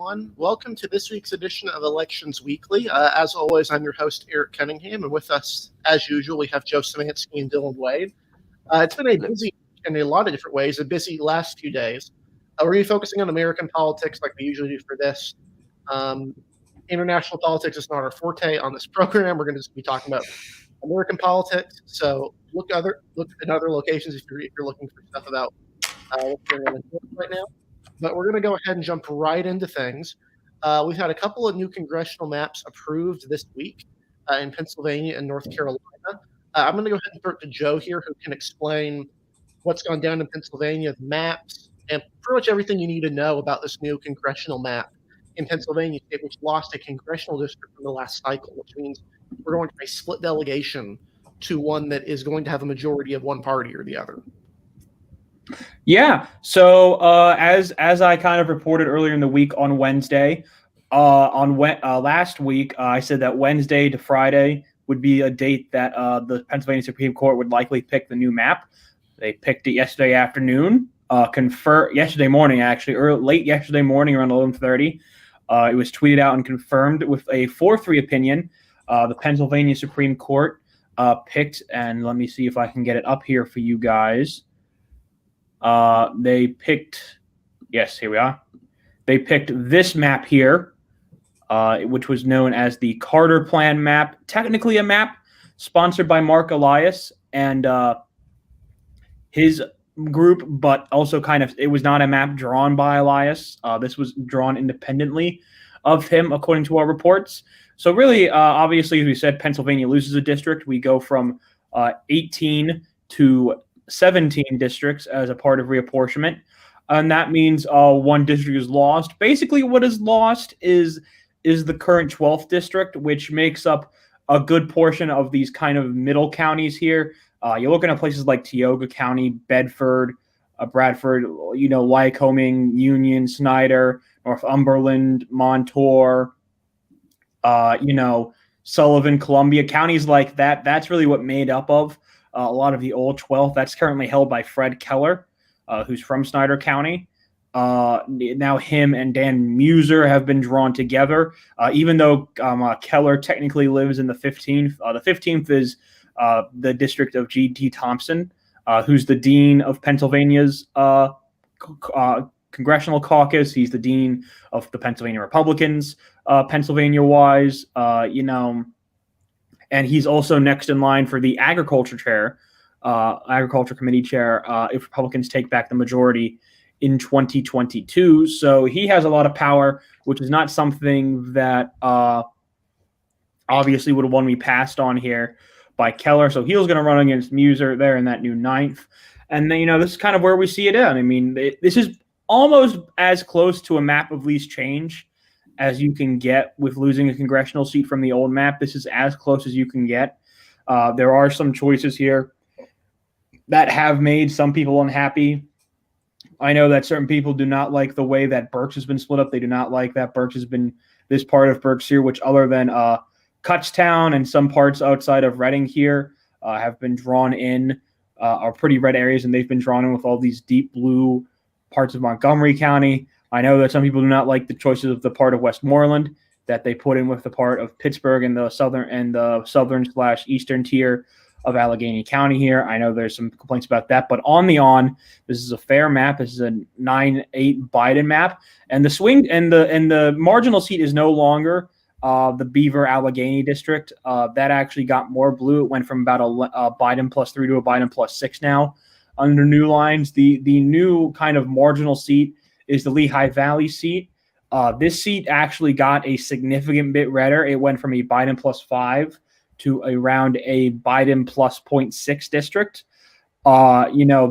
everyone. Welcome to this week's edition of Elections Weekly. As always, I'm your host, Eric Cunningham, and with us, as usual, we have Joe Szymanski and Dylan Wade. It's been a busy, in a lot of different ways, a busy last few days. We're going to be focusing on American politics like we usually do for this. International politics is not our forte on this program. We're going to just be talking about American politics. So look at other locations if you're looking for stuff about what's going on right now. But we're going to go ahead and jump right into things. We've had a couple of new congressional maps approved this week in Pennsylvania and North Carolina. I'm going to go ahead and throw it to Joe here, who can explain what's gone down in Pennsylvania, the maps, and pretty much everything you need to know about this new congressional map in Pennsylvania state, which lost a congressional district from the last cycle, which means we're going from a split delegation to one that is going to have a majority of one party or the other. Yeah. So as I kind of reported earlier in the week on Wednesday, last week I said that Wednesday to Friday would be a date that the Pennsylvania Supreme Court would likely pick the new map. They picked it yesterday afternoon, yesterday morning actually, or late yesterday morning around 11:30. It was tweeted out and confirmed with a 4-3 opinion. The Pennsylvania Supreme Court picked, and let me see if I can get it up here for you guys. They picked, yes, here we are. They picked this map here, which was known as the Carter Plan map, technically a map sponsored by Mark Elias and his group, but also it was not a map drawn by Elias. This was drawn independently of him, according to our reports. So really, obviously, as we said, Pennsylvania loses a district. We go from 18 to 17 districts as a part of reapportionment, and that means one district is lost. Basically, what is lost is the current 12th district, which makes up a good portion of these kind of middle counties here. You're looking at places like Tioga County, Bedford, Bradford, Lycoming, Union, Snyder, Northumberland, Montour, Sullivan, Columbia, counties like that. That's really what made up of a lot of the old 12th. That's currently held by Fred Keller, who's from Snyder County. Now him and Dan Muser have been drawn together, even though Keller technically lives in the 15th. The 15th is the district of G.T. Thompson, who's the dean of Pennsylvania's congressional caucus. He's the dean of the Pennsylvania Republicans, Pennsylvania-wise, and he's also next in line for the agriculture committee chair, if Republicans take back the majority in 2022. So he has a lot of power, which is not something that obviously would have won me passed on here by Keller. So he was going to run against Muser there in that new 9th. And then, this is kind of where we see it in. I mean, this is almost as close to a map of least change as you can get with losing a congressional seat from the old map. This is as close as you can get. There are some choices here that have made some people unhappy. I know that certain people do not like the way that Berks has been split up. They do not like that Berks has been this part of Berks here, which other than Kutztown and some parts outside of Reading here have been drawn in, are pretty red areas, and they've been drawn in with all these deep blue parts of Montgomery County. I know that some people do not like the choices of the part of Westmoreland that they put in with the part of Pittsburgh and the southern/eastern tier of Allegheny County here. I know there's some complaints about that, but this is a fair map. This is a 9-8 Biden map, and the swing and the marginal seat is no longer the Beaver Allegheny district. That actually got more blue. It went from about a Biden +3 to a Biden +6 now under new lines. The new kind of marginal seat is the Lehigh Valley seat. This seat actually got a significant bit redder. It went from a Biden +5 to around a Biden +0.6 district.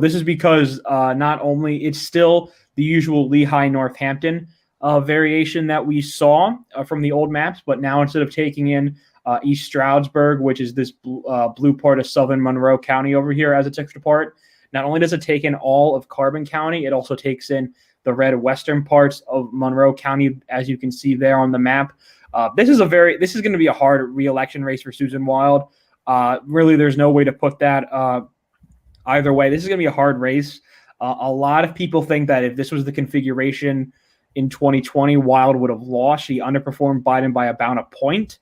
This is because not only it's still the usual Lehigh Northampton variation that we saw from the old maps, but now instead of taking in East Stroudsburg, which is this blue part of southern Monroe County over here as its extra part, not only does it take in all of Carbon County, it also takes in the red western parts of Monroe County, as you can see there on the map. This is going to be a hard re-election race for Susan Wild. Really, there's no way to put that either way. This is going to be a hard race. A lot of people think that if this was the configuration in 2020, Wild would have lost. She underperformed Biden by about a point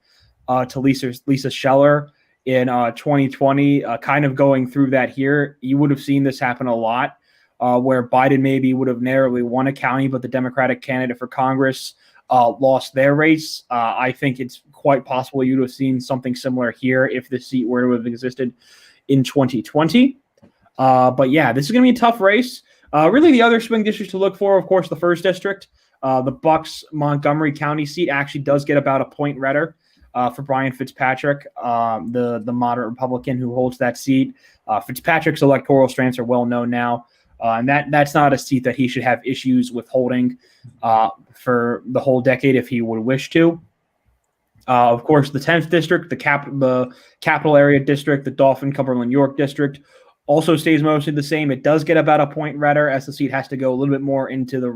to Lisa Scheller in 2020. Kind of going through that here, you would have seen this happen a lot, where Biden maybe would have narrowly won a county, but the Democratic candidate for Congress lost their race. I think it's quite possible you would have seen something similar here if the seat were to have existed in 2020. But yeah, this is going to be a tough race. Really, the other swing districts to look for, of course, the 1st district. The Bucks Montgomery County seat actually does get about a point redder for Brian Fitzpatrick, the moderate Republican who holds that seat. Fitzpatrick's electoral strengths are well known now, and that's not a seat that he should have issues with holding for the whole decade if he would wish to. Of course, the 10th district, the capital area district, the Dauphin, Cumberland, York district also stays mostly the same. It does get about a point redder as the seat has to go a little bit more into the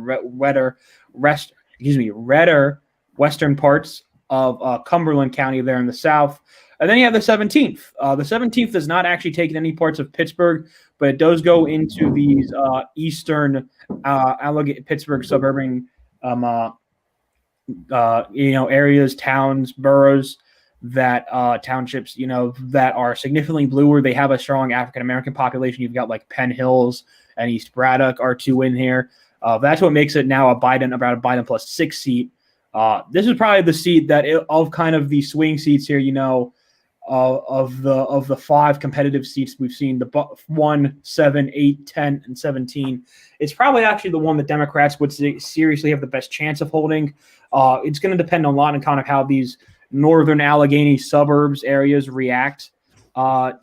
redder western parts of Cumberland County there in the south. And then you have the 17th. The 17th does not actually take in any parts of Pittsburgh, but it does go into these eastern Pittsburgh suburban areas, towns, boroughs, that townships, that are significantly bluer. They have a strong African-American population. You've got like Penn Hills and East Braddock are two in here. That's what makes it now about a Biden plus 6 seat. This is probably the seat that of kind of the swing seats here, of the 5 competitive seats we've seen, the 1, 7, 8, 10, and 17. It's probably actually the one that Democrats would seriously have the best chance of holding. It's going to depend a lot on kind of how these northern Allegheny suburbs areas react.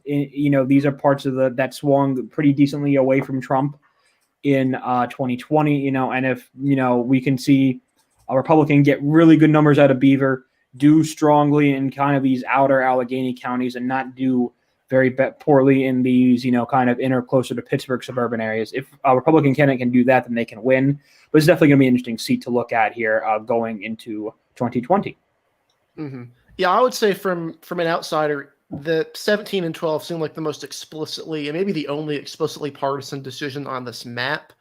These are parts of that swung pretty decently away from Trump in 2020. And if we can see a Republican get really good numbers out of Beaver, do strongly in kind of these outer Allegheny counties, and not do very poorly in these, kind of inner, closer to Pittsburgh suburban areas. If a Republican candidate can do that, then they can win. But it's definitely going to be an interesting seat to look at here going into 2020. Mm-hmm. Yeah, I would say from an outsider, the 17 and 12 seem like the most explicitly, and maybe the only explicitly partisan decision on this map.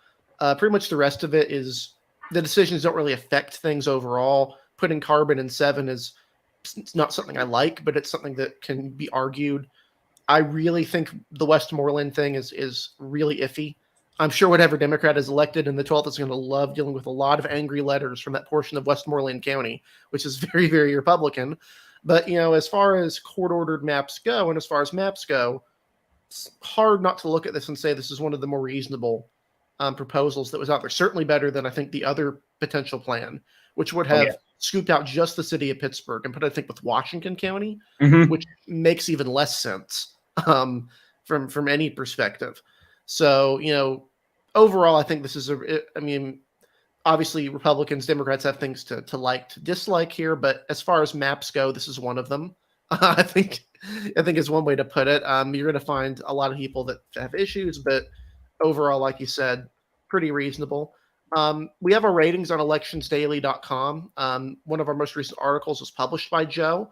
Pretty much the rest of it is the decisions don't really affect things overall. Putting Carbon in 7 is it's not something I like, but it's something that can be argued. I really think the Westmoreland thing is really iffy. I'm sure whatever Democrat is elected in the 12th is going to love dealing with a lot of angry letters from that portion of Westmoreland County, which is very, very Republican. But, as far as court-ordered maps go, and as far as maps go, it's hard not to look at this and say this is one of the more reasonable proposals that was out there. Certainly better than, I think, the other potential plan, which would have scooped out just the city of Pittsburgh and put, I think, with Washington County, which makes even less sense from any perspective. So, overall, I think this is obviously Republicans, Democrats have things to like, to dislike here, but as far as maps go, this is one of them. I think is one way to put it. You're going to find a lot of people that have issues, but overall, like you said, pretty reasonable. We have our ratings on electionsdaily.com. One of our most recent articles was published by Joe,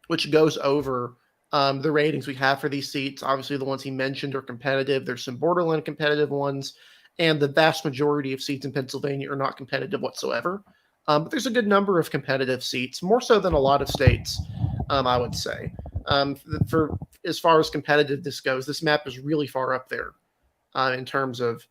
which goes over the ratings we have for these seats. Obviously, the ones he mentioned are competitive. There's some borderline competitive ones, and the vast majority of seats in Pennsylvania are not competitive whatsoever. But there's a good number of competitive seats, more so than a lot of states, I would say. For as far as competitiveness goes, this map is really far up there in terms of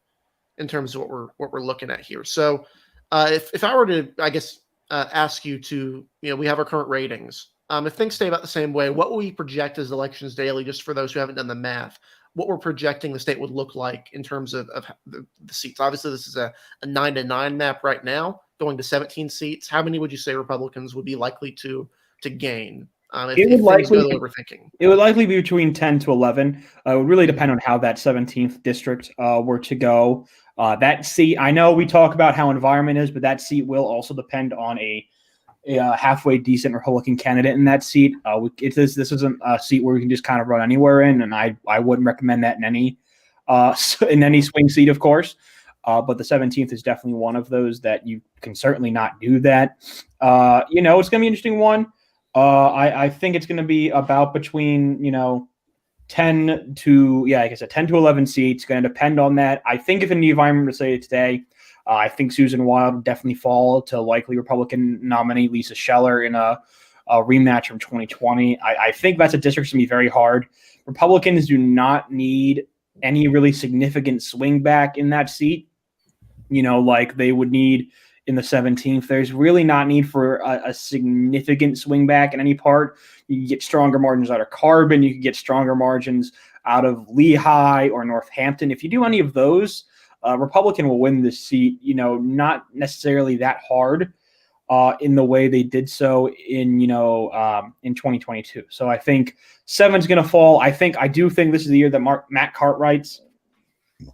what we're looking at here. So if I were to, I guess, ask you to, we have our current ratings. If things stay about the same way, what will we project as Elections Daily, just for those who haven't done the math, what we're projecting the state would look like in terms of the seats? Obviously, this is a 9-9 map right now, going to 17 seats. How many would you say Republicans would be likely to gain? It would likely be between 10 to 11. It would really depend on how that 17th district were to go. That seat, I know we talk about how environment is, but that seat will also depend on a halfway decent Republican candidate in that seat. This isn't a seat where we can just kind of run anywhere in, and I wouldn't recommend that in any swing seat, of course. But the 17th is definitely one of those that you can certainly not do that. It's going to be an interesting one. I think it's going to be about between 10 to 11 seats. Going to depend on that. I think if in the environment to say today, I think Susan Wild would definitely fall to likely Republican nominee Lisa Scheller in a rematch from 2020. I think that's a district to be very hard. Republicans do not need any really significant swing back in that seat, like they would need in the 17th. There's really not need for a significant swing back in any part. You can get stronger margins out of Carbon. You can get stronger margins out of Lehigh or Northampton. If you do any of those, Republican will win this seat, not necessarily that hard in the way they did so in 2022. So I think 7's going to fall. I do think this is the year that Matt Cartwright's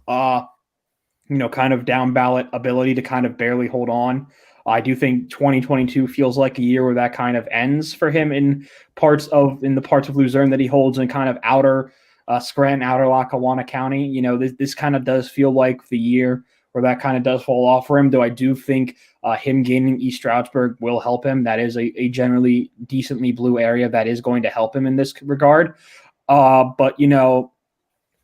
kind of down ballot ability to kind of barely hold on. I do think 2022 feels like a year where that kind of ends for him in the parts of Luzerne that he holds in kind of outer Scranton, outer Lackawanna County. This kind of does feel like the year where that kind of does fall off for him, though I do think him gaining East Stroudsburg will help him. That is a generally decently blue area that is going to help him in this regard. But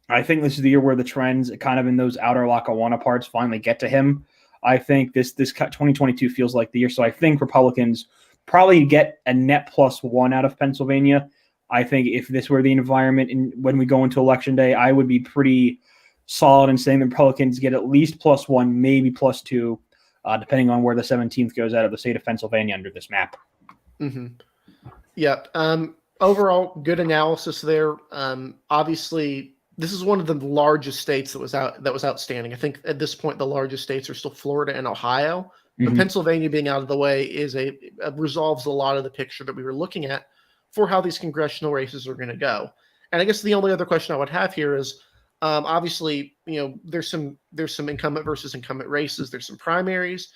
I think this is the year where the trends kind of in those outer Lackawanna parts finally get to him. I think this 2022 feels like the year. So I think Republicans probably get a net +1 out of Pennsylvania. I think if this were the environment when we go into Election Day, I would be pretty solid in saying the Republicans get at least +1, maybe +2, depending on where the 17th goes out of the state of Pennsylvania under this map. Mm-hmm. Yeah. Overall, good analysis there. Obviously, this is one of the largest states that was outstanding. I think at this point, the largest states are still Florida and Ohio. But Pennsylvania being out of the way resolves a lot of the picture that we were looking at for how these congressional races are going to go. And I guess the only other question I would have here is, obviously, there's some incumbent versus incumbent races. There's some primaries.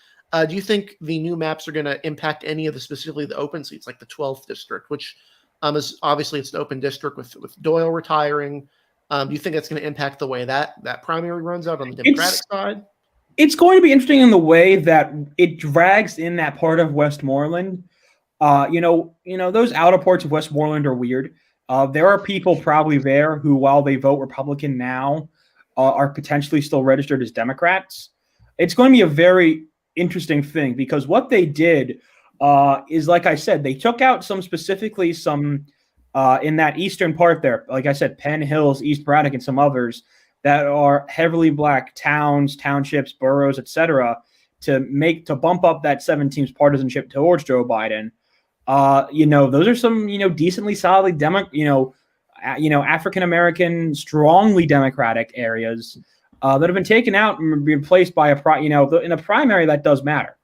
Do you think the new maps are going to impact any of specifically the open seats, like the 12th district, which is obviously it's an open district with Doyle retiring? Do you think that's going to impact the way that primary runs out on the Democratic side? It's going to be interesting in the way that it drags in that part of Westmoreland. Those outer parts of Westmoreland are weird. There are people probably there who, while they vote Republican now, are potentially still registered as Democrats. It's going to be a very interesting thing because what they did is, like I said, they took out some in that eastern part there, like I said, Penn Hills, East Braddock, and some others that are heavily black towns, townships, boroughs, etc., to bump up that 17's partisanship towards Joe Biden. Those are some decently solid African American, strongly Democratic areas that have been taken out and replaced by in a primary that does matter.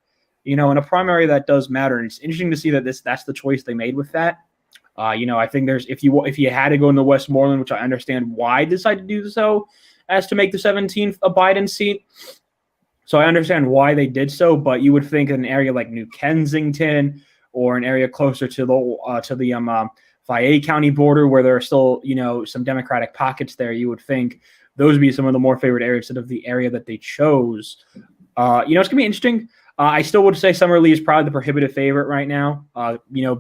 In a primary that does matter, and it's interesting to see that that's the choice they made with that. I think there's if you had to go into Westmoreland, which I understand why they decided to do so, as to make the 17th a Biden seat. So I understand why they did so, but you would think an area like New Kensington or an area closer to the Fayette County border, where there are still some Democratic pockets there, you would think those would be some of the more favored areas instead of the area that they chose. It's gonna be interesting. I still would say Summerlee is probably the prohibitive favorite right now,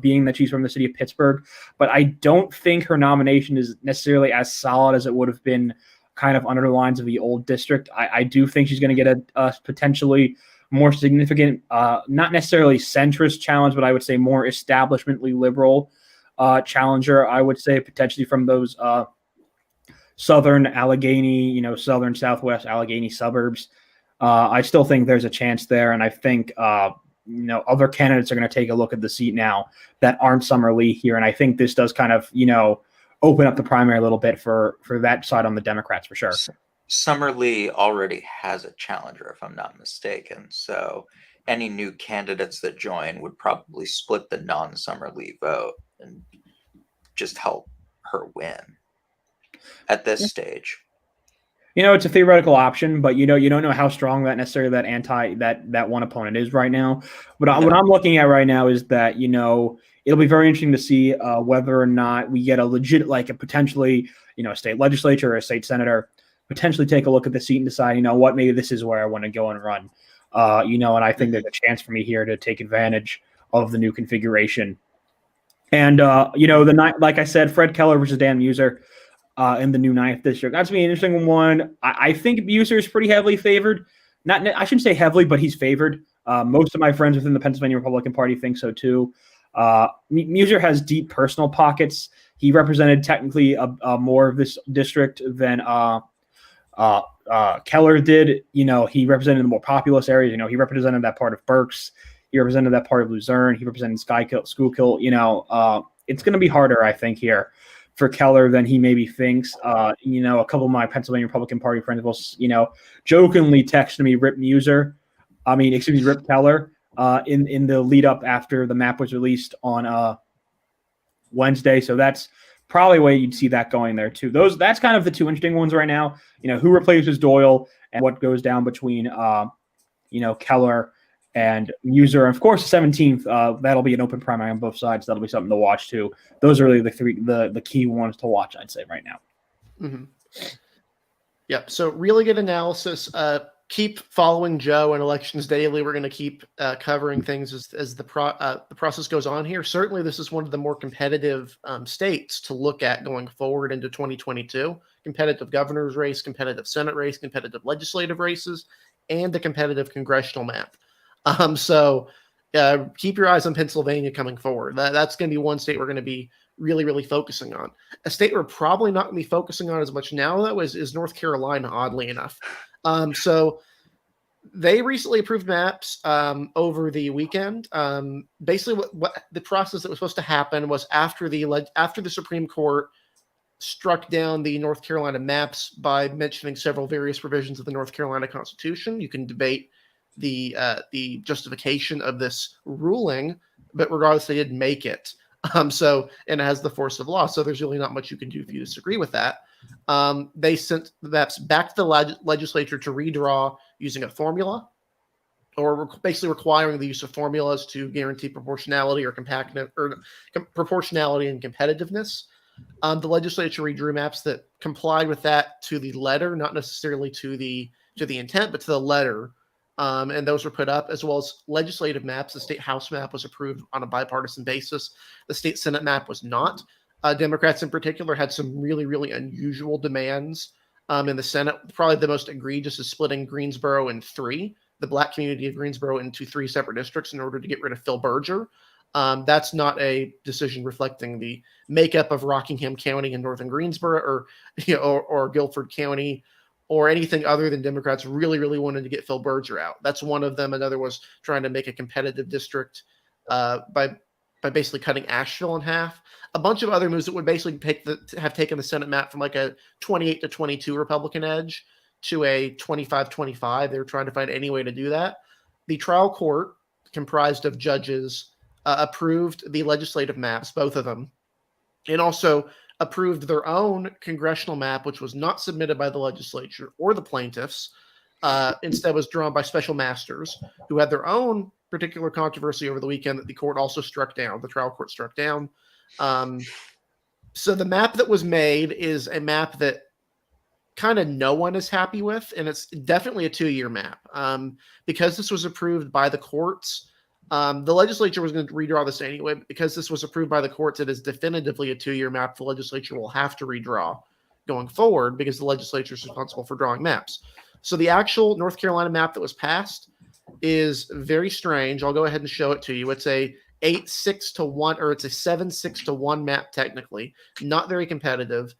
being that she's from the city of Pittsburgh. But I don't think her nomination is necessarily as solid as it would have been kind of under the lines of the old district. I do think she's going to get a potentially more significant, not necessarily centrist challenge, but I would say more establishmentally liberal challenger. I would say potentially from those southern Allegheny, southern southwest Allegheny suburbs. I still think there's a chance there, and I think other candidates are going to take a look at the seat now that aren't Summerlee here, and I think this does kind of open up the primary a little bit for that side on the Democrats for sure. Summerlee already has a challenger, if I'm not mistaken, so any new candidates that join would probably split the non-Summerlee vote and just help her win at this stage. It's a theoretical option, but you don't know how strong that necessarily that one opponent is right now. But what I'm looking at right now is that it'll be very interesting to see whether or not we get a legit, like a potentially a state legislature or a state senator potentially take a look at the seat and decide what, maybe this is where I want to go and run. And I think there's a chance for me here to take advantage of the new configuration. And like I said, Fred Keller versus Dan Muser. In the new 9th district. That's going to be an interesting one. I think Muser is pretty heavily favored. I shouldn't say heavily, but he's favored. Most of my friends within the Pennsylvania Republican Party think so too. Muser has deep personal pockets. He represented technically more of this district than Keller did. He represented the more populous areas. He represented that part of Berks. He represented that part of Luzerne. He represented Schuylkill. It's going to be harder, I think, here for Keller than he maybe thinks. A couple of my Pennsylvania Republican Party friends will, jokingly text me Rip Keller in the lead up after the map was released on Wednesday. So that's probably where you'd see that going there too. That's kind of the two interesting ones right now. Who replaces Doyle and what goes down between Keller and Muser. And of course, the 17th, that'll be an open primary on both sides. That'll be something to watch too. Those are really the key ones to watch, I'd say, right now. Mm-hmm. Yeah. So really good analysis. Keep following Joe and Elections Daily. We're going to keep covering things as the process goes on here. Certainly, this is one of the more competitive states to look at going forward into 2022. Competitive governor's race, competitive Senate race, competitive legislative races, and the competitive congressional map. So keep your eyes on Pennsylvania coming forward. That's going to be one state we're going to be really, really focusing on. A state we're probably not going to be focusing on as much now, though, is North Carolina, oddly enough. So they recently approved maps over the weekend. Basically, what the process that was supposed to happen was after the Supreme Court struck down the North Carolina maps by mentioning several various provisions of the North Carolina Constitution. You can debate the justification of this ruling, but regardless, they didn't make it. And it has the force of law. So there's really not much you can do if you disagree with that. They sent the maps back to the legislature to redraw using a formula, or basically requiring the use of formulas to guarantee proportionality or proportionality and competitiveness. The legislature redrew maps that complied with that to the letter, not necessarily to the intent, but to the letter. And those were put up, as well as legislative maps. The state House map was approved on a bipartisan basis. The state Senate map was not. Democrats in particular had some really, really unusual demands in the Senate. Probably the most egregious is splitting Greensboro in three, the Black community of Greensboro, into three separate districts in order to get rid of Phil Berger. That's not a decision reflecting the makeup of Rockingham County and Northern Greensboro, or Guilford County, or anything other than Democrats really, really wanted to get Phil Berger out. That's one of them. Another was trying to make a competitive district by basically cutting Asheville in half. A bunch of other moves that would basically have taken the Senate map from like a 28 to 22 Republican edge to a 25-25. They were trying to find any way to do that. The trial court, comprised of judges, approved the legislative maps, both of them, and also approved their own congressional map, which was not submitted by the legislature or the plaintiffs. Instead was drawn by special masters who had their own particular controversy over the weekend that the court also struck down. The trial court struck down. So the map that was made is a map that kind of no one is happy with, and it's definitely a 2-year map. Because this was approved by the courts, the legislature was going to redraw this anyway, but because this was approved by the courts, it is definitively a 2-year map. The legislature will have to redraw going forward because the legislature is responsible for drawing maps. So the actual North Carolina map that was passed is very strange. I'll go ahead and show it to you. It's a 8-6-1, or it's a 7-6-1 map technically. Not very competitive,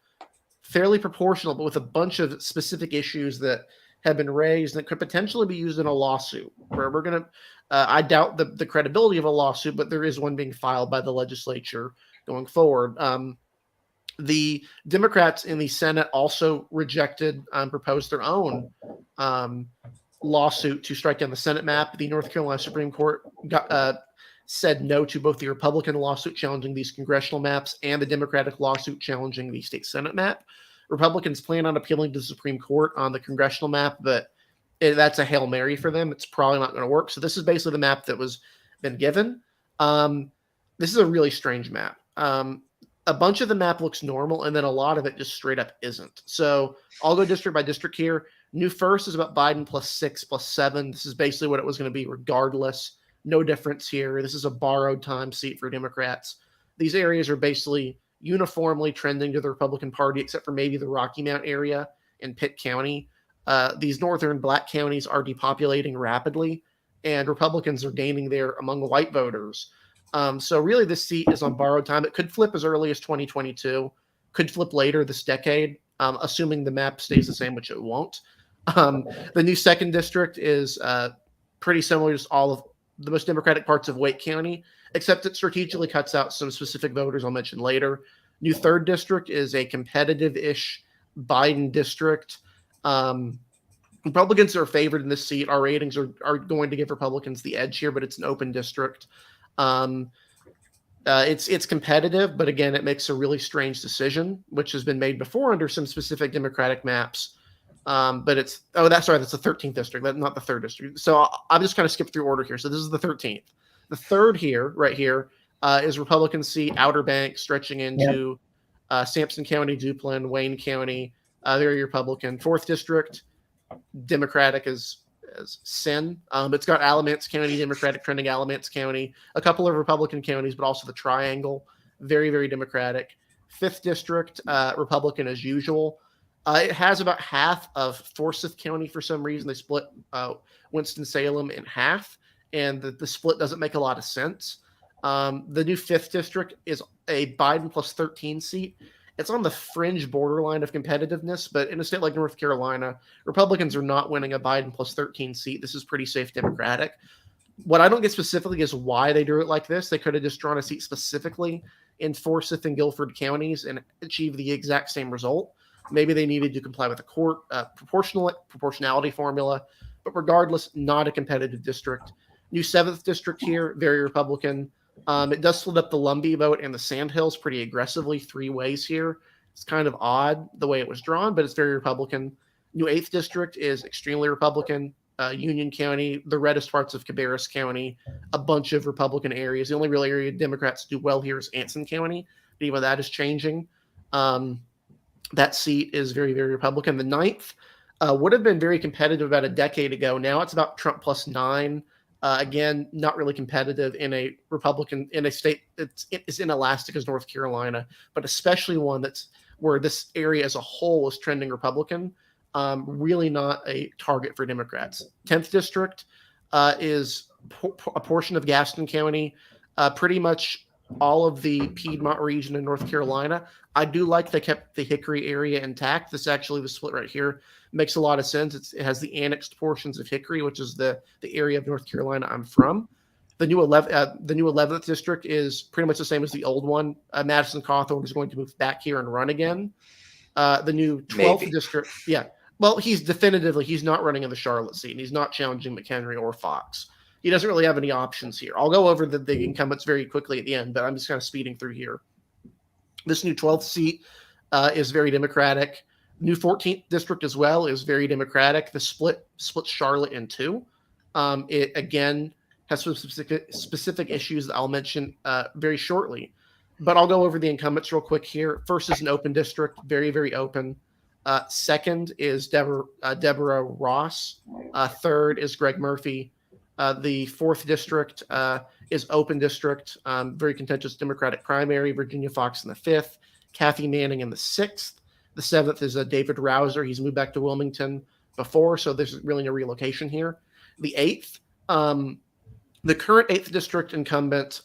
fairly proportional, but with a bunch of specific issues that have been raised that could potentially be used in a lawsuit. Where we're going to, I doubt the credibility of a lawsuit, but there is one being filed by the legislature going forward. The Democrats in the Senate also rejected, proposed their own lawsuit to strike down the Senate map. The North Carolina Supreme Court said no to both the Republican lawsuit challenging these congressional maps and the Democratic lawsuit challenging the state Senate map. Republicans plan on appealing to the Supreme Court on the congressional map, but that's a Hail Mary for them. It's probably not going to work. So this is basically the map that was been given. This is a really strange map. A bunch of the map looks normal, and then a lot of it just straight up isn't. So I'll go district by district here. New First is about Biden +6, +7. This is basically what it was going to be regardless. No difference here. This is a borrowed time seat for Democrats. These areas are basically uniformly trending to the Republican Party, except for maybe the Rocky Mount area in Pitt County. these northern black counties are depopulating rapidly, and Republicans are gaining there among white voters. So really, this seat is on borrowed time. It could flip as early as 2022, could flip later this decade, assuming the map stays the same, which it won't. The new second district is pretty similar to all of the most Democratic parts of Wake County, except it strategically cuts out some specific voters I'll mention later. New third district is a competitive-ish Biden district. Republicans are favored in this seat. Our ratings are going to give Republicans the edge here, but it's an open district. It's competitive, but again, it makes a really strange decision, which has been made before under some specific Democratic maps. But that's the 13th district, not the third district. So I'm just kind of skip through order here. So this is the 13th. The third here, right here, is Republican seat, Outer Banks, stretching into Sampson County, Duplin, Wayne County. They're Republican. Fourth district, Democratic as sin. It's got Alamance County, Democratic trending Alamance County, a couple of Republican counties, but also the Triangle, very, very Democratic. Fifth district, Republican as usual. It has about half of Forsyth County for some reason. They split Winston-Salem in half, and the split doesn't make a lot of sense. The new 5th district is a Biden plus 13 seat. It's on the fringe borderline of competitiveness, but in a state like North Carolina, Republicans are not winning a Biden plus 13 seat. This is pretty safe Democratic. What I don't get specifically is why they drew it like this. They could have just drawn a seat specifically in Forsyth and Guilford counties and achieved the exact same result. Maybe they needed to comply with the court proportionality formula, but regardless, not a competitive district. New 7th district here, very Republican. It does split up the Lumbee vote and the Sandhills pretty aggressively 3 ways here. It's kind of odd the way it was drawn, but it's very Republican. New 8th district is extremely Republican. Union County, the reddest parts of Cabarrus County, a bunch of Republican areas. The only real area Democrats do well here is Anson County. But even that is changing. That seat is very, very Republican. The 9th would have been very competitive about a decade ago. Now it's about Trump plus 9. Again, not really competitive in a Republican, in a state that's as inelastic as North Carolina, but especially one that's where this area as a whole is trending Republican. Really not a target for Democrats. 10th district is a portion of Gaston County, pretty much all of the Piedmont region in North Carolina. I do like they kept the Hickory area intact. This actually, the split right here makes a lot of sense. It has the annexed portions of Hickory, which is the area of North Carolina I'm from. The new 11th district is pretty much the same as the old one. Madison Cawthorn is going to move back here and run again. The new 12th district, yeah. Well, he's not running in the Charlotte seat, and he's not challenging McHenry or Fox. He doesn't really have any options here. I'll go over the incumbents very quickly at the end, but I'm just kind of speeding through here. This new 12th seat is very Democratic. New 14th district as well is very Democratic. The splits Charlotte in 2. It, again, has some specific issues that I'll mention very shortly. But I'll go over the incumbents real quick here. First is an open district, very, very open. Second is Deborah Ross. Third is Greg Murphy. The 4th district is open district, very contentious Democratic primary. Virginia Fox in the 5th, Kathy Manning in the 6th. The 7th is David Rouser. He's moved back to Wilmington before, so there's really no relocation here. The 8th, the current 8th district incumbent,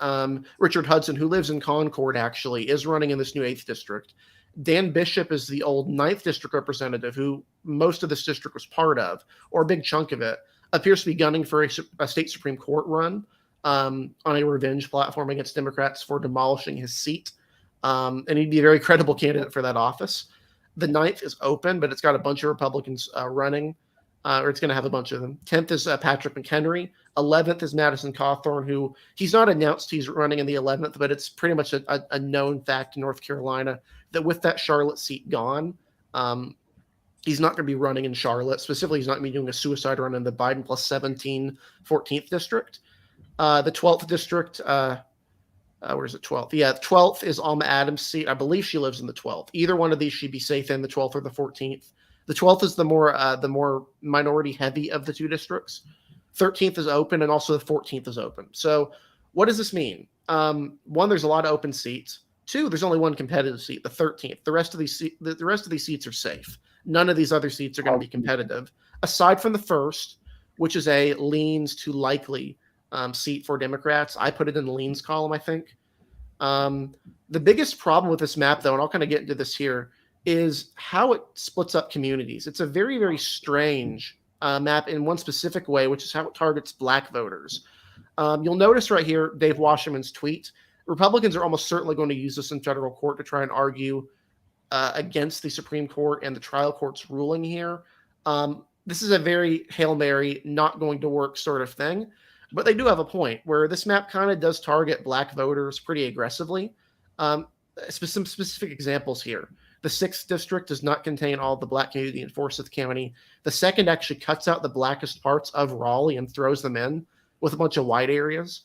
Richard Hudson, who lives in Concord, actually, is running in this new 8th district. Dan Bishop is the old 9th district representative who most of this district was part of, or a big chunk of it. Appears to be gunning for a state Supreme Court run on a revenge platform against Democrats for demolishing his seat. And he'd be a very credible candidate for that office. The 9th is open, but it's got a bunch of Republicans running, or it's going to have a bunch of them. 10th is Patrick McHenry. 11th is Madison Cawthorn, who he's not announced he's running in the 11th, but it's pretty much a known fact in North Carolina that with that Charlotte seat gone, he's not going to be running in Charlotte. Specifically, he's not going to be doing a suicide run in the Biden plus 17 14th district. The 12th district, where's it 12th? Yeah, 12th is Alma Adams' seat. I believe she lives in the 12th. Either one of these she'd be safe in, the 12th or the 14th. The 12th is the more minority heavy of the 2 districts. 13th is open, and also the 14th is open. So what does this mean? 1, there's a lot of open seats. 2, there's only one competitive seat, the 13th. The rest of these seats are safe. None of these other seats are going to be competitive, aside from the first, which is a leans to likely seat for Democrats. I put it in the leans column, I think. The biggest problem with this map, though, and I'll kind of get into this here, is how it splits up communities. It's a very, very strange map in one specific way, which is how it targets black voters. You'll notice right here, Dave Wasserman's tweet. Republicans are almost certainly going to use this in federal court to try and argue against the Supreme Court and the trial court's ruling here. This is a very Hail Mary, not going to work sort of thing. But they do have a point where this map kind of does target black voters pretty aggressively. Some specific examples here. The 6th district does not contain all the black community in Forsyth County. The 2nd actually cuts out the blackest parts of Raleigh and throws them in with a bunch of white areas,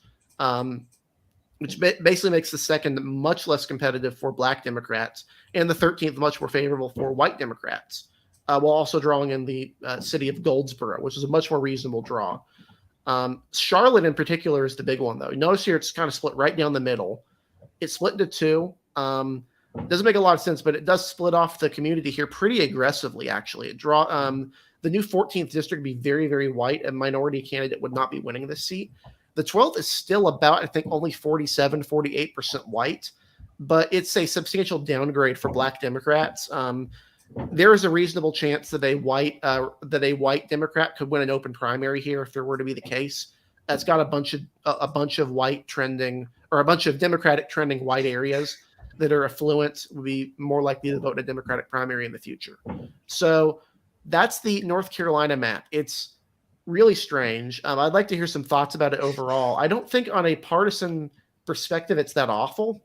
which basically makes the 2nd much less competitive for black Democrats, and the 13th much more favorable for white Democrats, while also drawing in the city of Goldsboro, which is a much more reasonable draw. Charlotte in particular is the big one, though. Notice here it's kind of split right down the middle. It's split into two. Doesn't make a lot of sense, but it does split off the community here pretty aggressively, actually. The new 14th district would be very, very white. A minority candidate would not be winning this seat. The 12th is still about, I think, only 47, 48% white, but it's a substantial downgrade for black Democrats. There is a reasonable chance that a white Democrat could win an open primary here if there were to be the case. It's got a bunch of white trending, or a bunch of Democratic trending white areas that are affluent, would be more likely to vote in a Democratic primary in the future. So that's the North Carolina map. It's really strange. I'd like to hear some thoughts about it overall. I don't think on a partisan perspective it's that awful,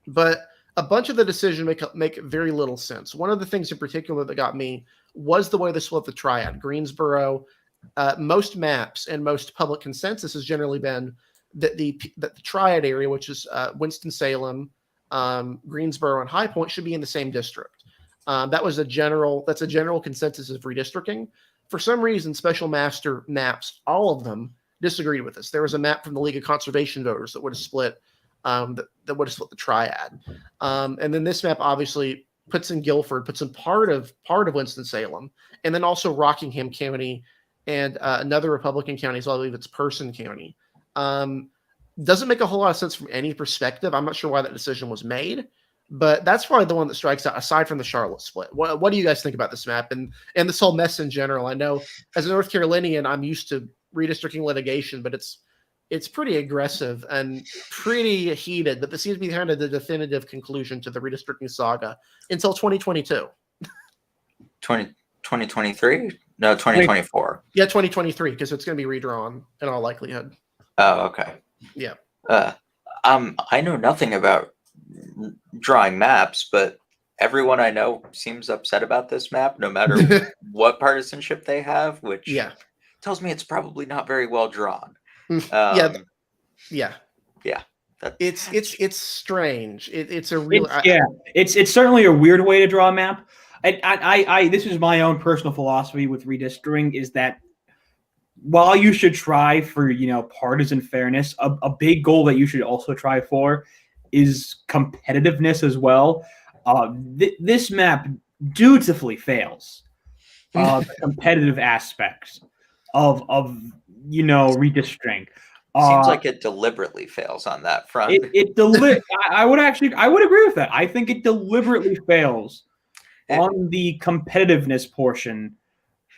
but a bunch of the decisions make very little sense. One of the things in particular that got me was the way they split the triad. Greensboro, most maps and most public consensus has generally been that the triad area, which is Winston-Salem, Greensboro, and High Point, should be in the same district. That's a general consensus of redistricting. For some reason, special master maps, all of them, disagreed with this. There was a map from the League of Conservation Voters that would have split that would have split the triad. And then this map obviously puts in Guilford, puts in part of Winston-Salem, and then also Rockingham County and another Republican county, so I believe it's Person County. Doesn't make a whole lot of sense from any perspective. I'm not sure why that decision was made, but that's probably the one that strikes out aside from the Charlotte split. What do you guys think about this map and this whole mess in general? I know as a North Carolinian, I'm used to redistricting litigation, but it's pretty aggressive and pretty heated, but this seems to be kind of the definitive conclusion to the redistricting saga until 2022. 2023? No, 2024. Yeah, 2023, because it's going to be redrawn in all likelihood. Oh, okay. Yeah. I know nothing about drawing maps, but everyone I know seems upset about this map, no matter what partisanship they have, which tells me it's probably not very well drawn. It's strange. It's a real it's certainly a weird way to draw a map. I this is my own personal philosophy with redistricting, is that while you should try for partisan fairness, a big goal that you should also try for is competitiveness as well. This map dutifully fails the competitive aspects of redistricting. Seems like it deliberately fails on that front. I would agree with that. I think it deliberately fails on the competitiveness portion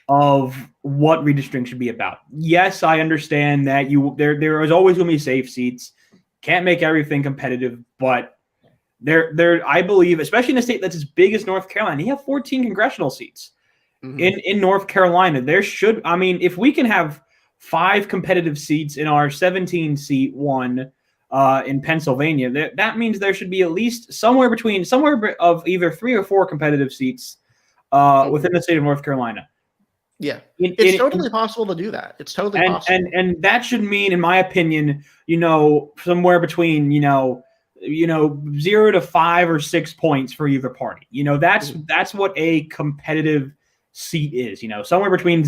of what redistricting should be about. Yes, I understand that there is always going to be safe seats. Can't make everything competitive, but there I believe, especially in a state that's as big as North Carolina, you have 14 congressional seats. In North Carolina. There should, if we can have 5 competitive seats in our 17-seat one in Pennsylvania, that means there should be at least somewhere of either 3 or 4 competitive seats within the state of North Carolina. Yeah, it's totally possible to do that. It's totally possible, and that should mean, in my opinion, somewhere between 0 to 5 or 6 points for either party. That's what a competitive seat is. Somewhere between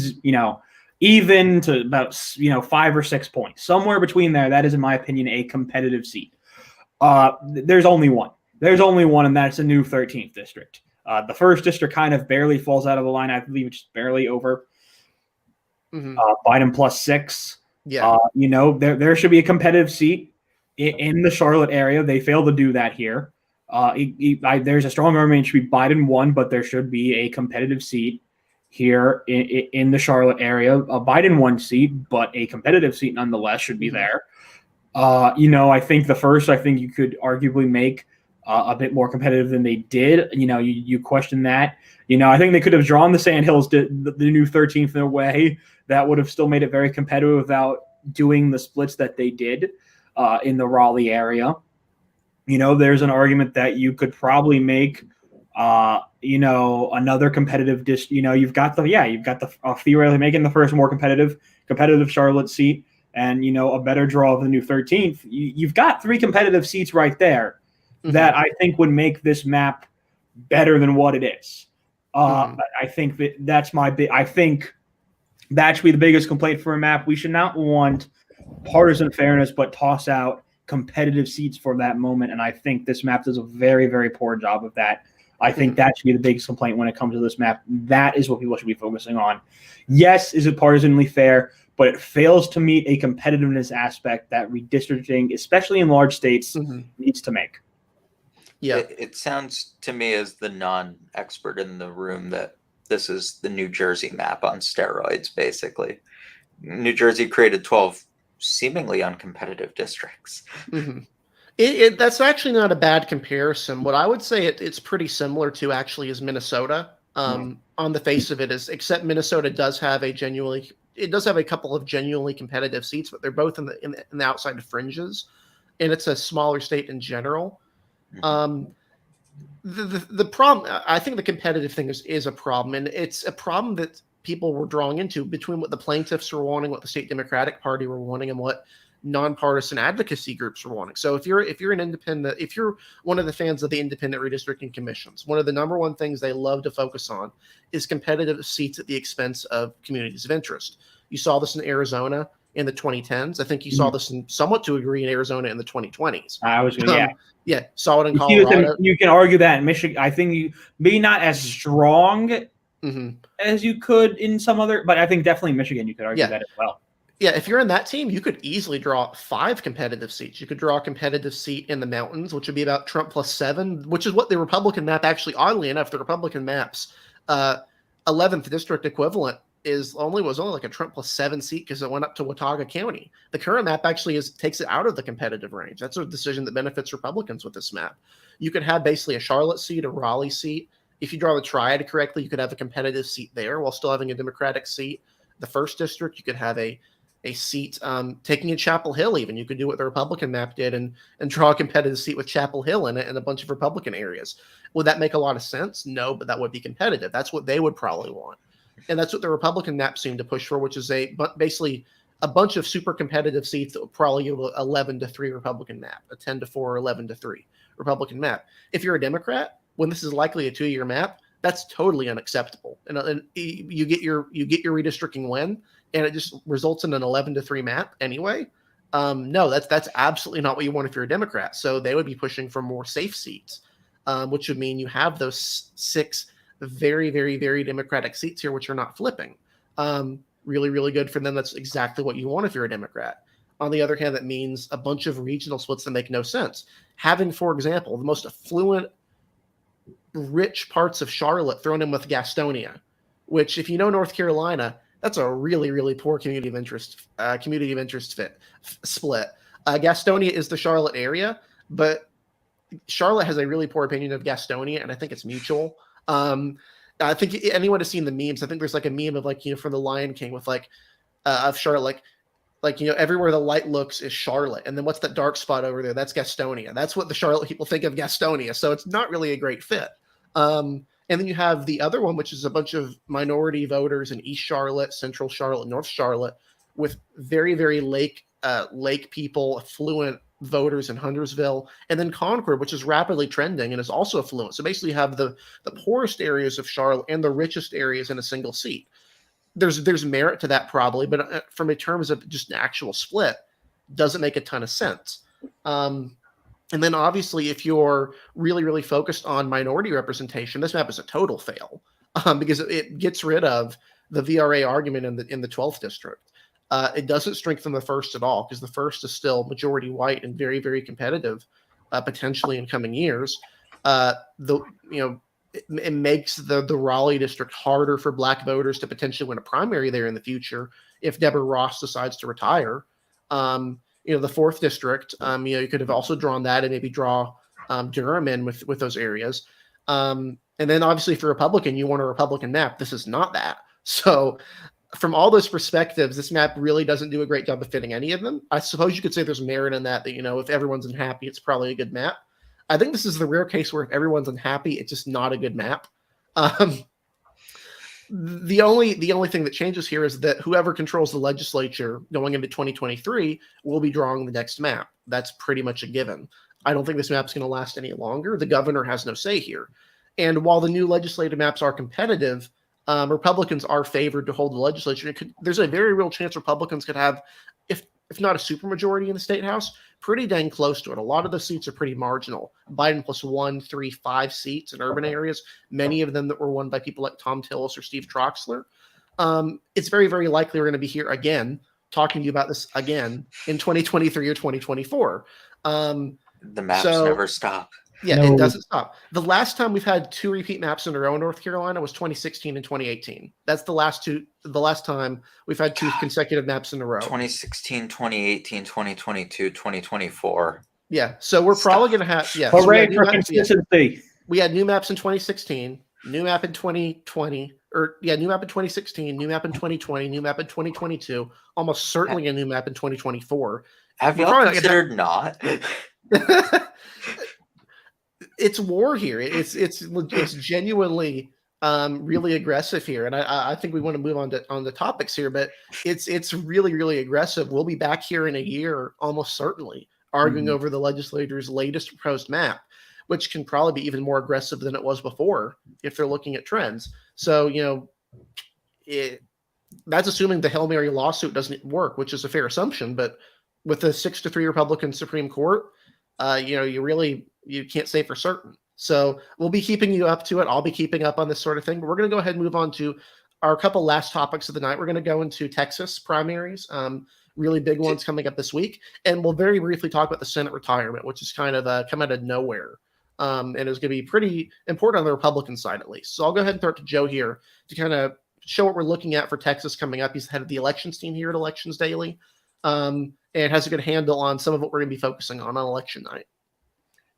even to about 5 or 6 points. Somewhere between there. That is, in my opinion, a competitive seat. There's only one. And that's a new 13th district. The first district kind of barely falls out of the line. I believe it's just barely over Biden +6. Yeah. There should be a competitive seat in the Charlotte area. They fail to do that here. There's a strong argument it should be Biden 1, but there should be a competitive seat here in the Charlotte area. A Biden 1 seat, but a competitive seat nonetheless should be there. I think I think you could arguably make a bit more competitive than they did. You question that. I think they could have drawn the Sandhills, the new 13th in a way that would have still made it very competitive without doing the splits that they did in the Raleigh area. There's an argument that you could probably make, another competitive you've got theoretically making the first more competitive Charlotte seat and, a better draw of the new 13th. You've got 3 competitive seats right there that I think would make this map better than what it is. I think I think that should be the biggest complaint for a map. We should not want partisan fairness, but toss out competitive seats for that moment. And I think this map does a very, very poor job of that. I think that should be the biggest complaint when it comes to this map. That is what people should be focusing on. Yes, is it partisanly fair, but it fails to meet a competitiveness aspect that redistricting, especially in large states, needs to make. Yeah, it sounds to me as the non-expert in the room that this is the New Jersey map on steroids, basically. New Jersey created 12 seemingly uncompetitive districts. That's actually not a bad comparison. What I would say it's pretty similar to actually is Minnesota. On the face of it, except Minnesota does have a couple of genuinely competitive seats, but they're both in the outside fringes, and it's a smaller state in general. The problem, I think the competitive thing is a problem, and it's a problem that people were drawing into between what the plaintiffs were wanting, what the state Democratic Party were wanting, and what nonpartisan advocacy groups were wanting. So if you're an independent, if you're one of the fans of the independent redistricting commissions, one of the number one things they love to focus on is competitive seats at the expense of communities of interest. You saw this in Arizona in the 2010s. I think you saw this somewhat to a degree in Arizona in the 2020s. Saw it in Colorado. You can argue that in Michigan. I think maybe not as strong as you could in some other, but I think definitely in Michigan you could argue that as well. Yeah, if you're in that team, you could easily draw 5 competitive seats. You could draw a competitive seat in the mountains, which would be about Trump +7, which is what the Republican map actually, oddly enough, the Republican map's 11th district equivalent was only like a Trump +7 seat because it went up to Watauga County. The current map actually takes it out of the competitive range. That's a decision that benefits Republicans with this map. You could have basically a Charlotte seat, a Raleigh seat. If you draw the triad correctly, you could have a competitive seat there while still having a Democratic seat. The first district, you could have a seat taking in Chapel Hill. Even you could do what the Republican map did and draw a competitive seat with Chapel Hill in it and a bunch of Republican areas. Would that make a lot of sense? No, but that would be competitive. That's what they would probably want. And that's what the Republican map seemed to push for, which is basically a bunch of super competitive seats that would probably give 11-3 Republican map, a 10-4 or 11-3 Republican map. If you're a Democrat, when this is likely a 2-year map, that's totally unacceptable. And you get your redistricting win, and it just results in an 11-3 map anyway. No, that's absolutely not what you want if you're a Democrat. So they would be pushing for more safe seats, which would mean you have those 6 very, very, very Democratic seats here, which are not flipping. Really, really good for them. That's exactly what you want if you're a Democrat. On the other hand, that means a bunch of regional splits that make no sense. Having, for example, the most affluent, rich parts of Charlotte thrown in with Gastonia, which, if you know North Carolina, that's a really, really poor community of interest split. Gastonia is the Charlotte area, but Charlotte has a really poor opinion of Gastonia, and I think it's mutual. I think anyone has seen the memes. I think there's like a meme of from the Lion King with of Charlotte, everywhere the light looks is Charlotte, and then what's that dark spot over there? That's Gastonia. That's what the Charlotte people think of Gastonia. So it's not really a great fit. And then you have the other one, which is a bunch of minority voters in East Charlotte, Central Charlotte, North Charlotte, with very, very lake people, affluent voters in Huntersville, and then Concord, which is rapidly trending and is also affluent. So basically you have the poorest areas of Charlotte and the richest areas in a single seat. There's merit to that probably, but from in terms of just an actual split, doesn't make a ton of sense. And then obviously, if you're really, really focused on minority representation, this map is a total fail because it gets rid of the VRA argument in the 12th district. It doesn't strengthen the first at all because the first is still majority white and very, very competitive, potentially in coming years. It makes the Raleigh district harder for black voters to potentially win a primary there in the future if Deborah Ross decides to retire. The 4th district, you could have also drawn that and maybe draw Durham in with those areas. And then obviously for Republican, you want a Republican map. This is not that. So from all those perspectives, this map really doesn't do a great job of fitting any of them. I suppose you could say there's merit in that, if everyone's unhappy, it's probably a good map. I think this is the rare case where if everyone's unhappy, it's just not a good map. The only thing that changes here is that whoever controls the legislature going into 2023 will be drawing the next map. That's pretty much a given. I don't think this map's going to last any longer. The governor has no say here. And while the new legislative maps are competitive, Republicans are favored to hold the legislature. There's a very real chance Republicans could have, if not a supermajority in the state house, pretty dang close to it. A lot of the seats are pretty marginal. Biden plus 1, 3, 5 seats in urban areas, many of them that were won by people like Tom Tillis or Steve Troxler. It's very, very likely we're going to be here again, talking to you about this again in 2023 or 2024. The maps never stop. Yeah, No. It doesn't stop. The last time we've had 2 repeat maps in a row in North Carolina was 2016 and 2018. That's the last time we've had 2 consecutive maps in a row. 2016, 2018, 2022, 2024. Yeah, so we're probably going to have Hooray for consistency. We had new maps in 2016, new map in 2020, new map in 2016, new map in 2020, new map in 2022, almost certainly a new map in 2024. Have y'all considered not? It's war here. It's genuinely really aggressive here, and I think we want to move on the topics here. But it's really, really aggressive. We'll be back here in a year, almost certainly, arguing over the legislator's latest proposed map, which can probably be even more aggressive than it was before if they're looking at trends. So that's assuming the Hail Mary lawsuit doesn't work, which is a fair assumption. But with a 6-3 Republican Supreme Court, you can't say for certain. So we'll be keeping you up to it. I'll be keeping up on this sort of thing. But we're going to go ahead and move on to our couple last topics of the night. We're going to go into Texas primaries, really big ones coming up this week. And we'll very briefly talk about the Senate retirement, which is kind of come out of nowhere. And it's going to be pretty important on the Republican side, at least. So I'll go ahead and throw it to Joe here to kind of show what we're looking at for Texas coming up. He's the head of the elections team here at Elections Daily, and has a good handle on some of what we're going to be focusing on election night.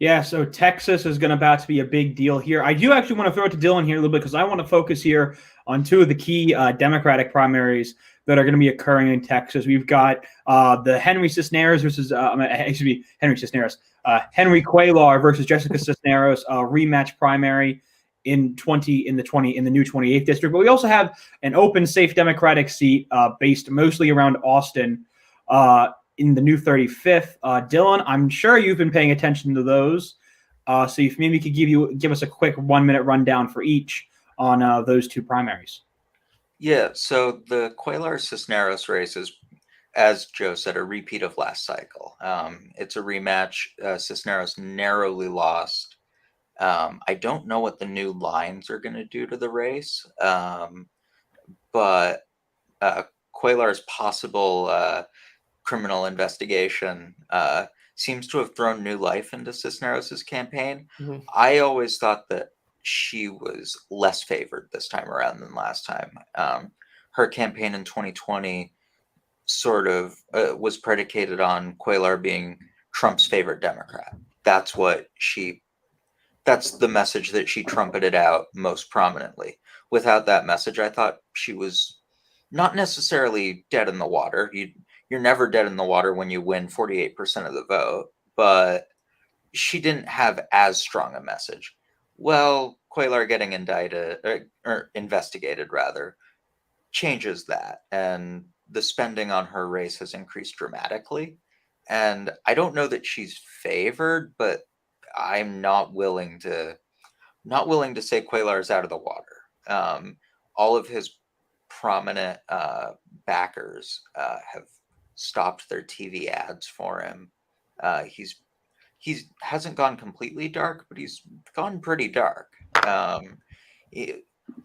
Yeah, so Texas is about to be a big deal here. I do actually want to throw it to Dylan here a little bit because I want to focus here on 2 of the key Democratic primaries that are going to be occurring in Texas. We've got the Henry Cisneros versus Henry Cuellar versus Jessica Cisneros rematch primary in the new 28th district. But we also have an open, safe Democratic seat based mostly around Austin. In the new 35th. Dylan, I'm sure you've been paying attention to those. So if maybe you could give us a quick 1-minute rundown for each on those 2 primaries. Yeah, so the Cuellar-Cisneros race is, as Joe said, a repeat of last cycle. It's a rematch. Cisneros narrowly lost. I don't know what the new lines are going to do to the race, but Cuellar's possible criminal investigation seems to have thrown new life into Cisneros' campaign. Mm-hmm. I always thought that she was less favored this time around than last time. Her campaign in 2020 sort of was predicated on Cuellar being Trump's favorite Democrat. That's the message that she trumpeted out most prominently. Without that message, I thought she was not necessarily dead in the water. You're never dead in the water when you win 48% of the vote, but she didn't have as strong a message. Well, Cuellar getting indicted or investigated rather changes that, and the spending on her race has increased dramatically. And I don't know that she's favored, but I'm not willing to say Cuellar is out of the water. All of his prominent backers have stopped their TV ads for him. he hasn't gone completely dark, but he's gone pretty dark.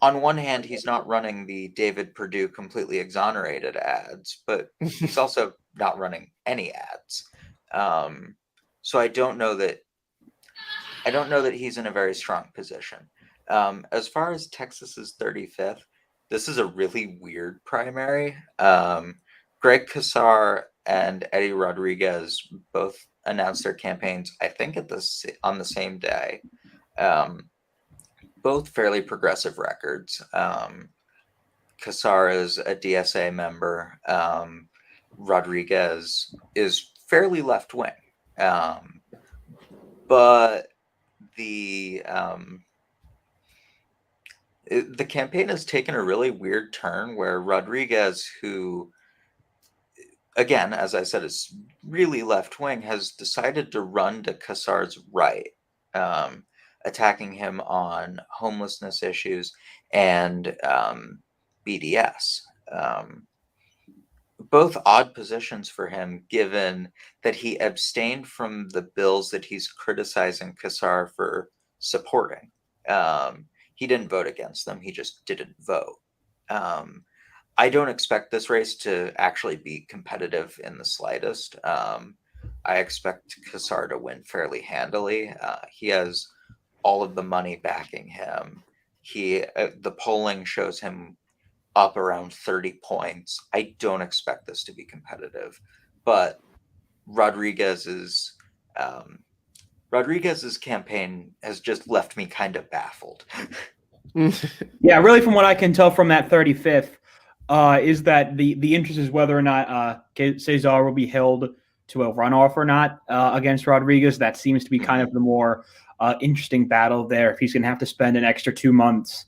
On one hand, he's not running the David Perdue completely exonerated ads, but he's also not running any ads. So I don't know that he's in a very strong position. As far as Texas's 35th, this is a really weird primary. Greg Kassar and Eddie Rodriguez both announced their campaigns, I think, on the same day. Both fairly progressive records. Kassar is a DSA member. Rodriguez is fairly left-wing. But the campaign has taken a really weird turn where Rodriguez, who, again, as I said, is really left-wing, has decided to run to Kassar's right, attacking him on homelessness issues and BDS. Both odd positions for him, given that he abstained from the bills that he's criticizing Kassar for supporting. He didn't vote against them. He just didn't vote. I don't expect this race to actually be competitive in the slightest. I expect Kassar to win fairly handily. He has all of the money backing him. The polling shows him up around 30 points. I don't expect this to be competitive, but Rodriguez's campaign has just left me kind of baffled. Yeah, really, from what I can tell from that 35th, is that the interest is whether or not Cesar will be held to a runoff or not against Rodriguez. That seems to be kind of the more interesting battle there. If he's going to have to spend an extra 2 months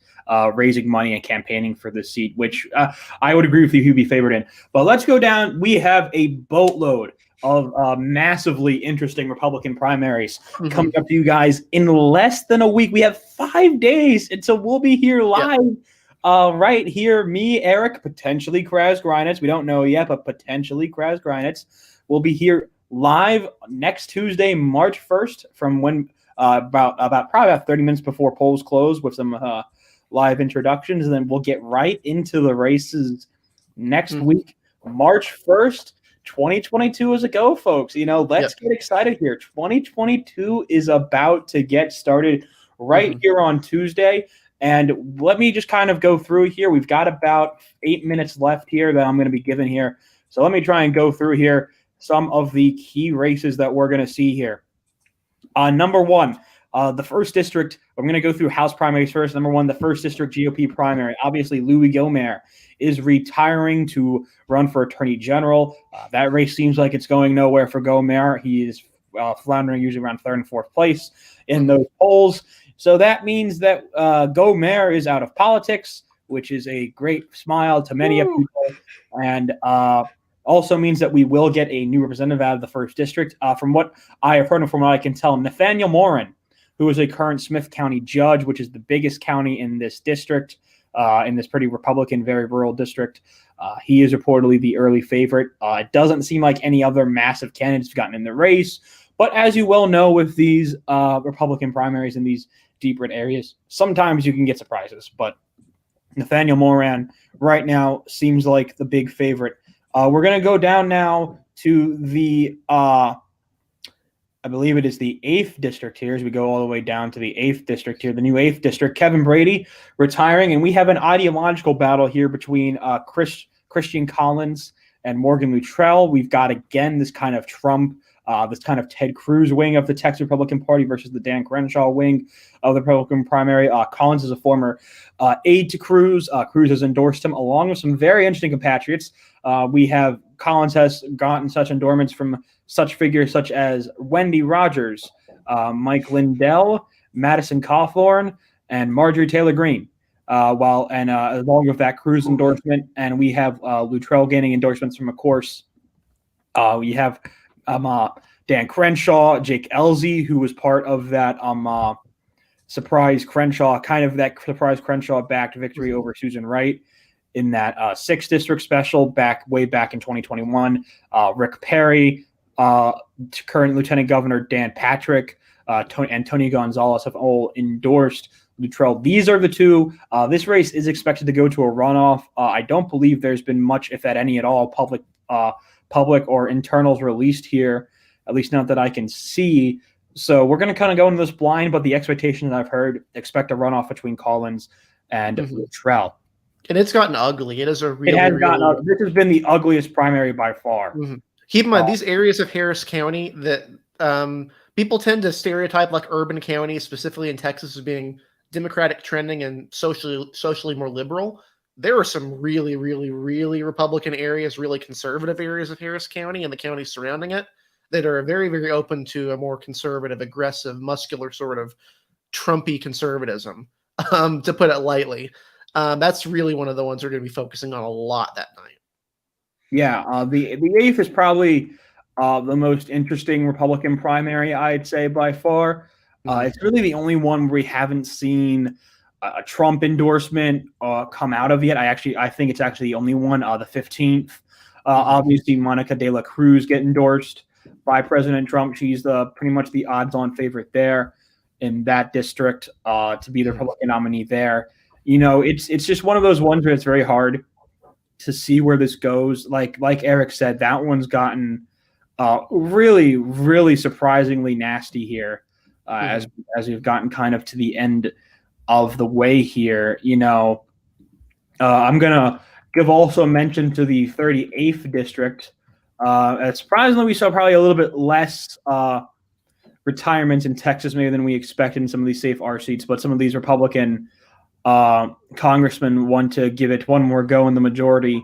raising money and campaigning for the seat, which I would agree with you, he'd be favored in. But let's go down. We have a boatload of massively interesting Republican primaries coming up to you guys in less than a week. We have 5 days, and so we'll be here live right here. Me, Eric, potentially Kraz Greinitz. We don't know yet, but potentially Kraz Greinitz will be here live next Tuesday, March 1st, from when about 30 minutes before polls close, with some live introductions, and then we'll get right into the races next week, March 1st. 2022 is a go, folks. Let's get excited here. 2022 is about to get started right here on Tuesday. And let me just kind of go through here. We've got about 8 minutes left here that I'm going to be given here. So let me try and go through here some of the key races that we're going to see here. Number one, the first district, I'm going to go through House primaries first. Number one, the first district GOP primary. Obviously, Louis Gohmert is retiring to run for Attorney General. That race seems like it's going nowhere for Gohmert. He is floundering usually around third and fourth place in those polls. So that means that Gohmert is out of politics, which is a great smile to many of people. And also means that we will get a new representative out of the first district. From what I have heard and from what I can tell, Nathaniel Morin, who is a current Smith County judge, which is the biggest county in this district, in this pretty Republican, very rural district. He is reportedly the early favorite. It doesn't seem like any other massive candidates have gotten in the race. But as you well know, with these Republican primaries in these deep red areas, sometimes you can get surprises. But Nathaniel Morin right now seems like the big favorite. We're going to go down now to the I believe it is the 8th district here, as we go all the way down to the 8th district here, the new 8th district. Kevin Brady retiring, and we have an ideological battle here between Christian Collins and Morgan Luttrell. We've got, again, this kind of Trump, this kind of Ted Cruz wing of the Texas Republican Party versus the Dan Crenshaw wing of the Republican primary. Collins is a former aide to Cruz. Cruz has endorsed him, along with some very interesting compatriots. Collins has gotten such endorsements from such figures such as Wendy Rogers, Mike Lindell, Madison Cawthorn, and Marjorie Taylor Greene. Along with that Cruz endorsement, and we have Luttrell gaining endorsements from, of course, we have Dan Crenshaw, Jake Elzy, who was part of that surprise Crenshaw backed victory over Susan Wright in that 6th district special way back in 2021. Rick Perry, current Lieutenant Governor Dan Patrick, and Tony Gonzalez have all endorsed Luttrell. These are the two. This race is expected to go to a runoff. I don't believe there's been much, if at any at all, public or internals released here, at least not that I can see. So we're going to kind of go into this blind, but the expectation that I've heard, expect a runoff between Collins and Luttrell. And it's gotten ugly. It is a really, this has been the ugliest primary by far. Keep in mind, these areas of Harris County that people tend to stereotype like urban counties, specifically in Texas, as being Democratic trending and socially more liberal. There are some really, really, really Republican areas, really conservative areas of Harris County and the counties surrounding it that are very, very open to a more conservative, aggressive, muscular sort of Trumpy conservatism, to put it lightly. That's really one of the ones we're going to be focusing on a lot that night. Yeah, the 8th is probably the most interesting Republican primary, I'd say, by far. It's really the only one where we haven't seen a Trump endorsement come out of yet. I think it's actually the only one. The 15th, obviously, Monica De La Cruz get endorsed by President Trump. She's pretty much the odds-on favorite there in that district to be the Republican nominee there. You know, it's just one of those ones where it's very hard to see where this goes. Like Eric said, that one's gotten really, really surprisingly nasty here as we've gotten kind of to the end of the way here. You know, I'm gonna give also a mention to the 38th district. Surprisingly, we saw probably a little bit less retirements in Texas maybe than we expected in some of these safe R seats, but some of these Republican congressmen want to give it one more go in the majority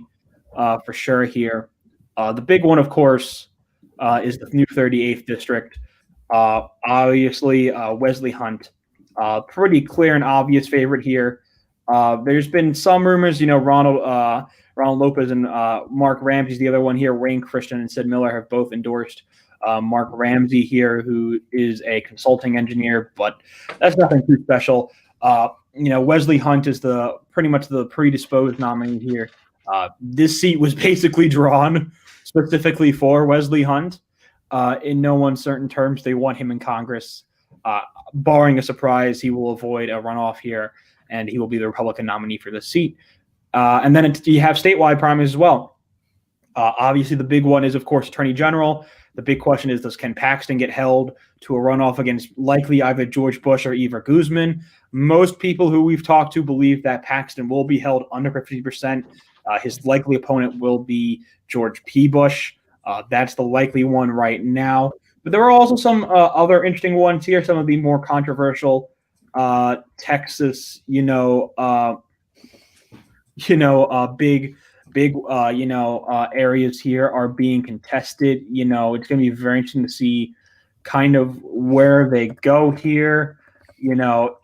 for sure here. The big one, of course, is the new 38th district. Obviously, Wesley Hunt, pretty clear and obvious favorite here. There's been some rumors, you know, Ronald Lopez and Mark Ramsey's the other one here. Wayne Christian and Sid Miller have both endorsed Mark Ramsey here, who is a consulting engineer, but that's nothing too special. You know, Wesley Hunt is pretty much the predisposed nominee here. This seat was basically drawn specifically for Wesley Hunt. In no uncertain terms, they want him in Congress. Barring a surprise, he will avoid a runoff here, and he will be the Republican nominee for this seat. And then you have statewide primaries as well. Obviously, the big one is, of course, Attorney General. The big question is, does Ken Paxton get held to a runoff against likely either George Bush or Eva Guzman? Most people who we've talked to believe that Paxton will be held under 50%. His likely opponent will be George P. Bush. That's the likely one right now. But there are also some other interesting ones here, some of the more controversial Texas, big areas here are being contested. You know, it's going to be very interesting to see kind of where they go here. You know,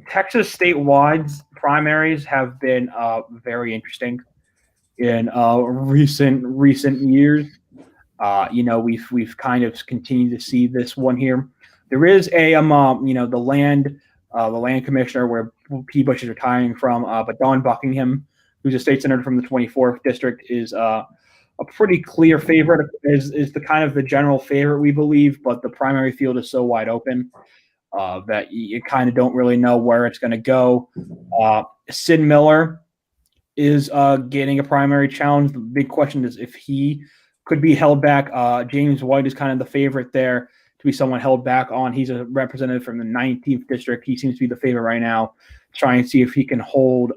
Texas statewide primaries have been very interesting in recent years. We've kind of continued to see this one here. There is a the land commissioner where P. Bush is retiring from, but Don Buckingham, who's a state senator from the 24th district, is a pretty clear favorite. Is the kind of the general favorite, we believe, but the primary field is so wide open that you kind of don't really know where it's going to go. Sid Miller is getting a primary challenge. The big question is if he could be held back. James White is kind of the favorite there to be someone held back on. He's a representative from the 19th district. He seems to be the favorite right now. Try and see if he can hold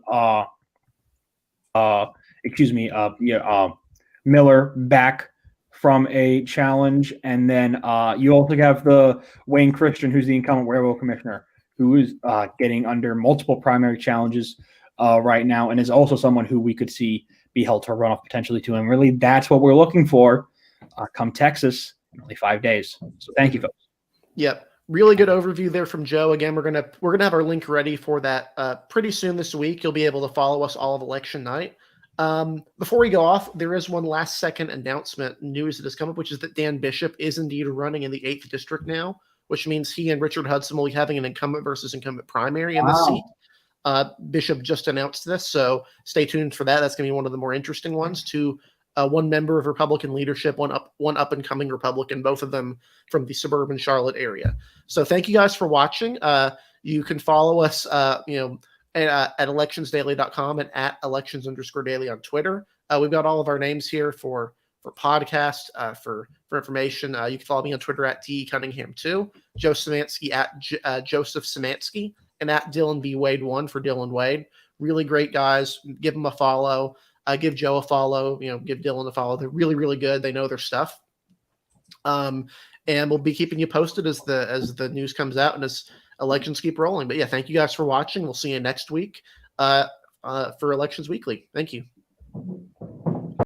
Miller back from a challenge. And then you also have the Wayne Christian, who's the incumbent railroad commissioner, who is getting under multiple primary challenges right now, and is also someone who we could see be held to a runoff potentially too. And really, that's what we're looking for come Texas in only 5 days. So thank you, folks. Yep. Really good overview there from Joe. Again, we're gonna have our link ready for that pretty soon this week. You'll be able to follow us all of election night. Before we go off, there is one last second announcement news that has come up, which is that Dan Bishop is indeed running in the 8th district now, which means he and Richard Hudson will be having an incumbent versus incumbent primary in this seat. Bishop just announced this, so stay tuned for that. That's going to be one of the more interesting ones. Two one member of Republican leadership, one up and coming Republican, both of them from the suburban Charlotte area. So thank you guys for watching. You can follow us, at electionsdaily.com and at elections_daily on Twitter. We've got all of our names here for podcast, for information. You can follow me on Twitter at D Cunningham 2, Joe Szymanski at Joseph Szymanski, and at Dylan B Wade 1 for Dylan Wade. Really great guys. Give them a follow. Give Joe a follow. Give Dylan a follow. They're really, really good. They know their stuff. And we'll be keeping you posted as the news comes out and as elections keep rolling. But yeah, thank you guys for watching. We'll see you next week for Elections Weekly. Thank you.